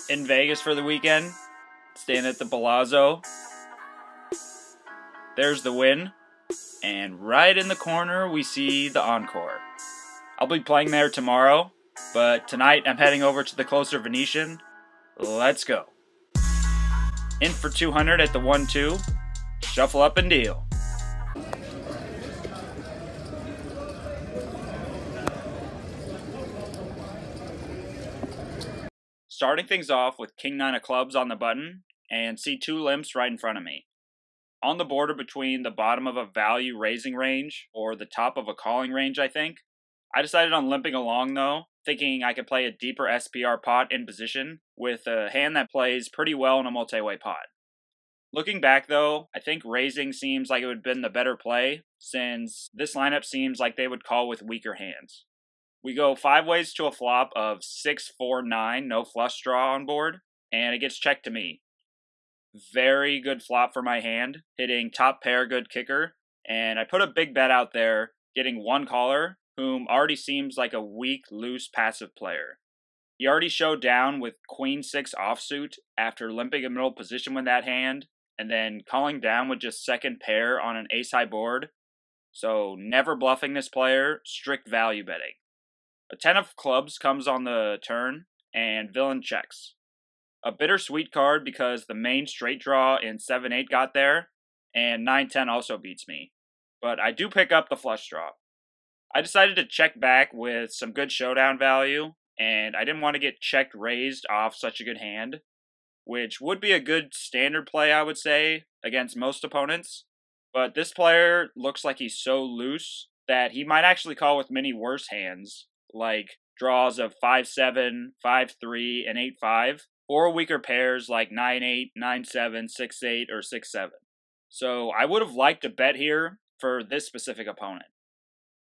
In Vegas for the weekend, staying at the Palazzo. There's the win, and right in the corner we see the Encore. I'll be playing there tomorrow, but tonight I'm heading over to the closer Venetian. Let's go. In for 200 at the 1-2, shuffle up and deal. Starting things off with King-9 of clubs on the button, and see two limps right in front of me. On the border between the bottom of a value raising range, or the top of a calling range, I think. I decided on limping along though, thinking I could play a deeper SPR pot in position, with a hand that plays pretty well in a multi-way pot. Looking back though, I think raising seems like it would have been the better play, since this lineup seems like they would call with weaker hands. We go 5 ways to a flop of 6-4-9, no flush draw on board, and it gets checked to me. Very good flop for my hand, hitting top pair good kicker, and I put a big bet out there, getting one caller, whom already seems like a weak, loose, passive player. He already showed down with Queen-6 offsuit after limping a middle position with that hand, and then calling down with just second pair on an ace-high board, so never bluffing this player, strict value betting. A 10 of clubs comes on the turn, and villain checks. A bittersweet card because the main straight draw in 7-8 got there, and 9-10 also beats me. But I do pick up the flush draw. I decided to check back with some good showdown value, and I didn't want to get checked raised off such a good hand, which would be a good standard play, I would say, against most opponents. But this player looks like he's so loose that he might actually call with many worse hands, like draws of 5-7, 5-3, and 8-5, or weaker pairs like 9-8, 9-7, 6-8, or 6-7. So I would have liked to bet here for this specific opponent.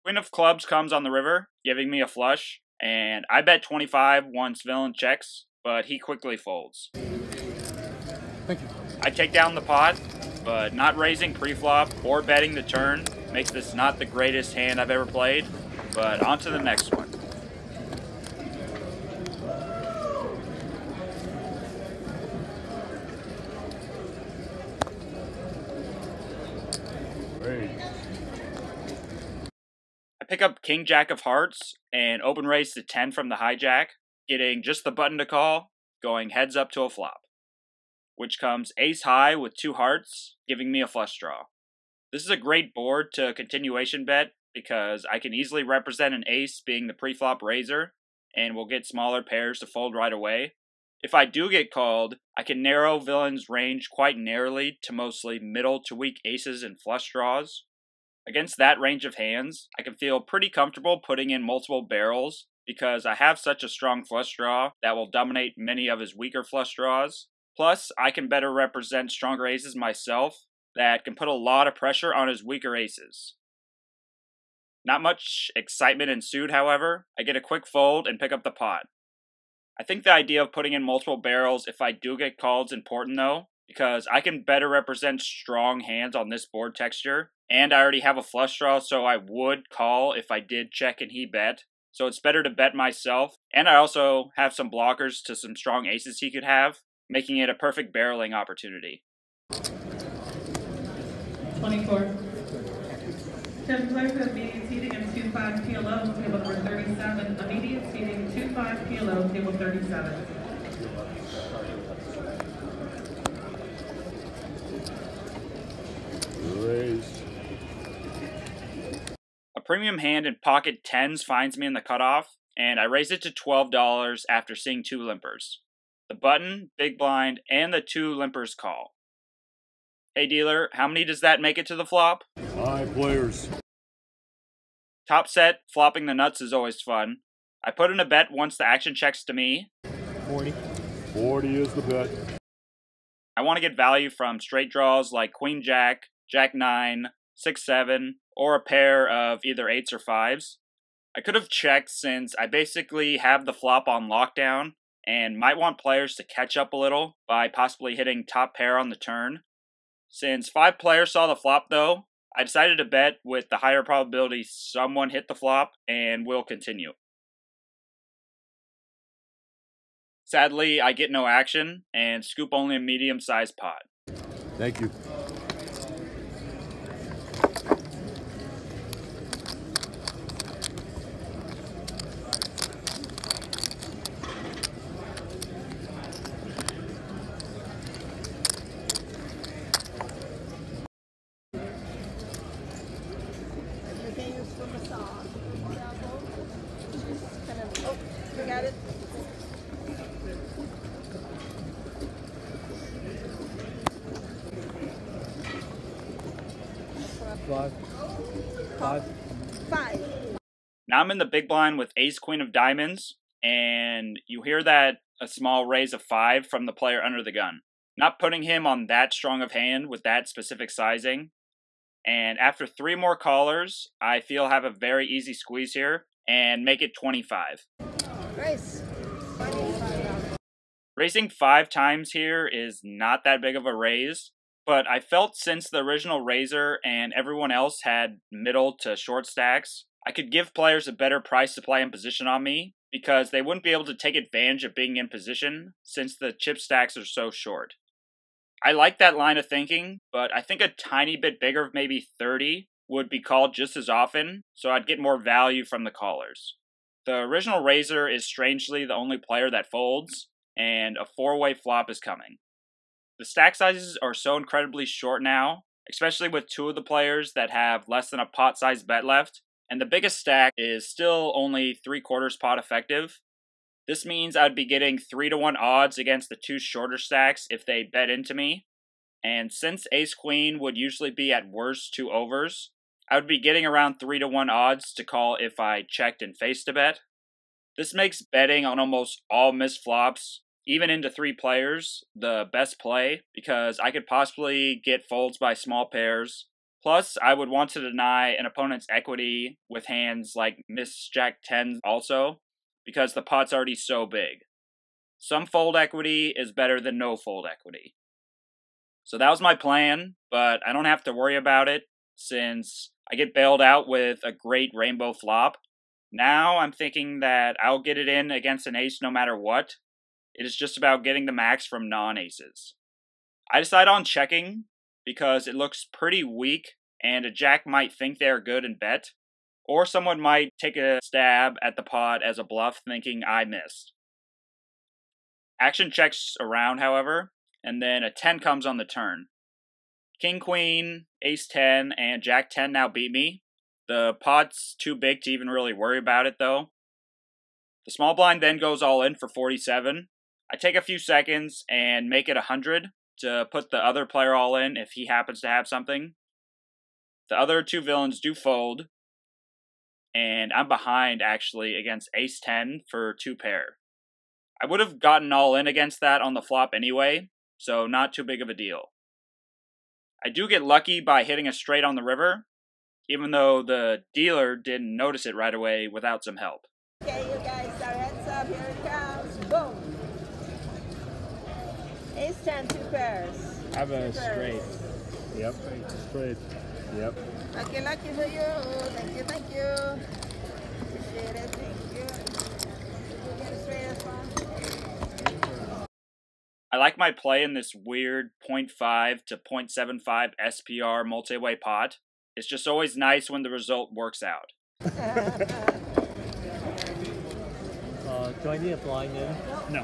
Queen of clubs comes on the river, giving me a flush, and I bet 25 once villain checks, but he quickly folds. Thank you. I take down the pot, but not raising pre-flop or betting the turn makes this not the greatest hand I've ever played, but on to the next one. I pick up King-Jack of hearts and open raise to 10 from the hijack, getting just the button to call, going heads up to a flop, which comes ace high with 2 hearts, giving me a flush draw. This is a great board to continuation bet because I can easily represent an ace being the pre-flop raiser and will get smaller pairs to fold right away. If I do get called, I can narrow villain's range quite narrowly to mostly middle to weak aces and flush draws. Against that range of hands, I can feel pretty comfortable putting in multiple barrels because I have such a strong flush draw that will dominate many of his weaker flush draws. Plus, I can better represent stronger aces myself that can put a lot of pressure on his weaker aces. Not much excitement ensued, however. I get a quick fold and pick up the pot. I think the idea of putting in multiple barrels if I do get called is important though, because I can better represent strong hands on this board texture, and I already have a flush draw, so I would call if I did check and he bet. So it's better to bet myself, and I also have some blockers to some strong aces he could have, making it a perfect barreling opportunity. 24. 10 players have immediate seating and 2-5 PLO, table number 37. Immediate seating, 2-5 PLO, table 37. Raise. A premium hand in pocket 10s finds me in the cutoff, and I raise it to $12 after seeing 2 limpers. The button, big blind, and the 2 limpers call. Hey dealer, how many does that make it to the flop? 5 players. Top set, flopping the nuts is always fun. I put in a bet once the action checks to me. 40. 40 is the bet. I want to get value from straight draws like Queen-Jack, Jack-9, 6-7, or a pair of either 8s or 5s. I could have checked since I basically have the flop on lockdown and might want players to catch up a little by possibly hitting top pair on the turn. Since 5 players saw the flop though, I decided to bet with the higher probability someone hit the flop and will continue. Sadly, I get no action and scoop only a medium-sized pot. Thank you. You can use for massage. Kind of, oh, you got it. Five. Now I'm in the big blind with ace queen of diamonds, and you hear that a small raise of 5 from the player under the gun. Not putting him on that strong of hand with that specific sizing. And after 3 more callers, I feel I have a very easy squeeze here and make it 25. Race. Raising 5 times here is not that big of a raise, but I felt since the original raiser and everyone else had middle to short stacks, I could give players a better price to play in position on me because they wouldn't be able to take advantage of being in position since the chip stacks are so short. I like that line of thinking, but I think a tiny bit bigger of maybe 30 would be called just as often, so I'd get more value from the callers. The original raiser is strangely the only player that folds, and a 4-way flop is coming. The stack sizes are so incredibly short now, especially with 2 of the players that have less than a pot size bet left, and the biggest stack is still only 3/4 pot effective. This means I'd be getting 3-to-1 odds against the 2 shorter stacks if they bet into me, and since ace-queen would usually be at worst 2 overs, I would be getting around 3-to-1 odds to call if I checked and faced a bet. This makes betting on almost all missed flops, even into 3 players, the best play, because I could possibly get folds by small pairs. Plus, I would want to deny an opponent's equity with hands like Miss Jack 10 also, because the pot's already so big. Some fold equity is better than no fold equity. So that was my plan, but I don't have to worry about it since I get bailed out with a great rainbow flop. Now I'm thinking that I'll get it in against an ace no matter what. It is just about getting the max from non-aces. I decide on checking because it looks pretty weak and a jack might think they're good and bet. Or someone might take a stab at the pot as a bluff thinking I missed. Action checks around, however, and then a 10 comes on the turn. King, Queen, Ace 10, and Jack 10 now beat me. The pot's too big to even really worry about it though. The small blind then goes all in for 47. I take a few seconds and make it 100 to put the other player all in if he happens to have something. The other 2 villains do fold. And I'm behind, actually, against Ace 10 for 2 pair. I would have gotten all in against that on the flop anyway, so not too big of a deal. I do get lucky by hitting a straight on the river, even though the dealer didn't notice it right away without some help. Okay, you guys, our heads up, here it comes. Boom. Ace 10, 2 pairs. I have a 2 pairs. straight. Yep. Straight. Yep. Lucky, lucky for you. Thank you, thank you. Appreciate it, thank you. Did you get a straight as well? I like my play in this weird 0.5 to 0.75 SPR multi-way pot. It's just always nice when the result works out. Do I need a blind in? No.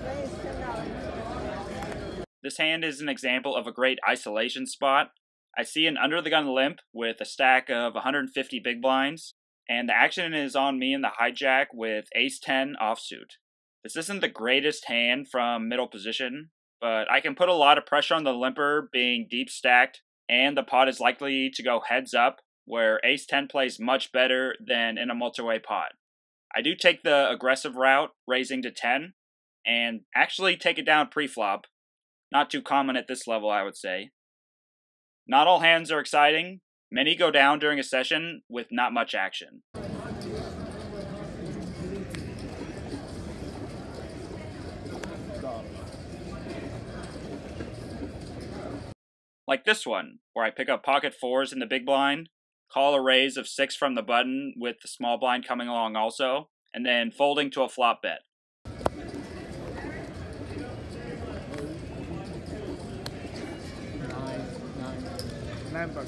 Raise $10. This hand is an example of a great isolation spot. I see an under the gun limp with a stack of 150 big blinds, and the action is on me in the hijack with Ace 10 offsuit. This isn't the greatest hand from middle position, but I can put a lot of pressure on the limper being deep stacked, and the pot is likely to go heads up, where Ace 10 plays much better than in a multi-way pot. I do take the aggressive route, raising to 10, and actually take it down pre-flop. Not too common at this level, I would say. Not all hands are exciting. Many go down during a session with not much action. Like this one, where I pick up pocket 4s in the big blind, call a raise of 6 from the button with the small blind coming along also, and then folding to a flop bet. $9.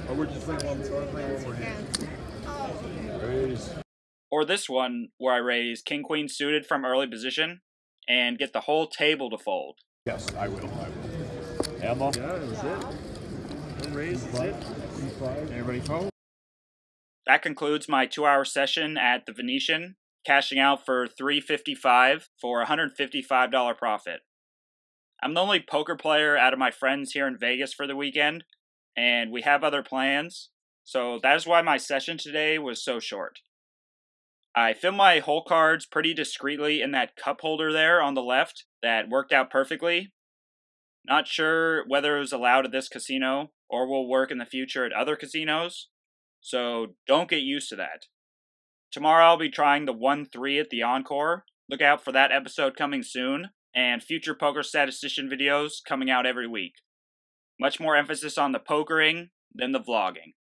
Oh, we're just playing one more hand. Raise. Or this one, where I raise king-queen suited from early position and get the whole table to fold. Yes, I will. Emma? Yeah, that was it. No raise, that's it. Everybody fold? That concludes my 2-hour session at the Venetian, cashing out for $355 for a $155 profit. I'm the only poker player out of my friends here in Vegas for the weekend, and we have other plans, so that is why my session today was so short. I filmed my hole cards pretty discreetly in that cup holder there on the left that worked out perfectly. Not sure whether it was allowed at this casino or will work in the future at other casinos, so don't get used to that. Tomorrow I'll be trying the 1-3 at the Encore. Look out for that episode coming soon, and future Poker Statistician videos coming out every week. Much more emphasis on the pokering than the vlogging.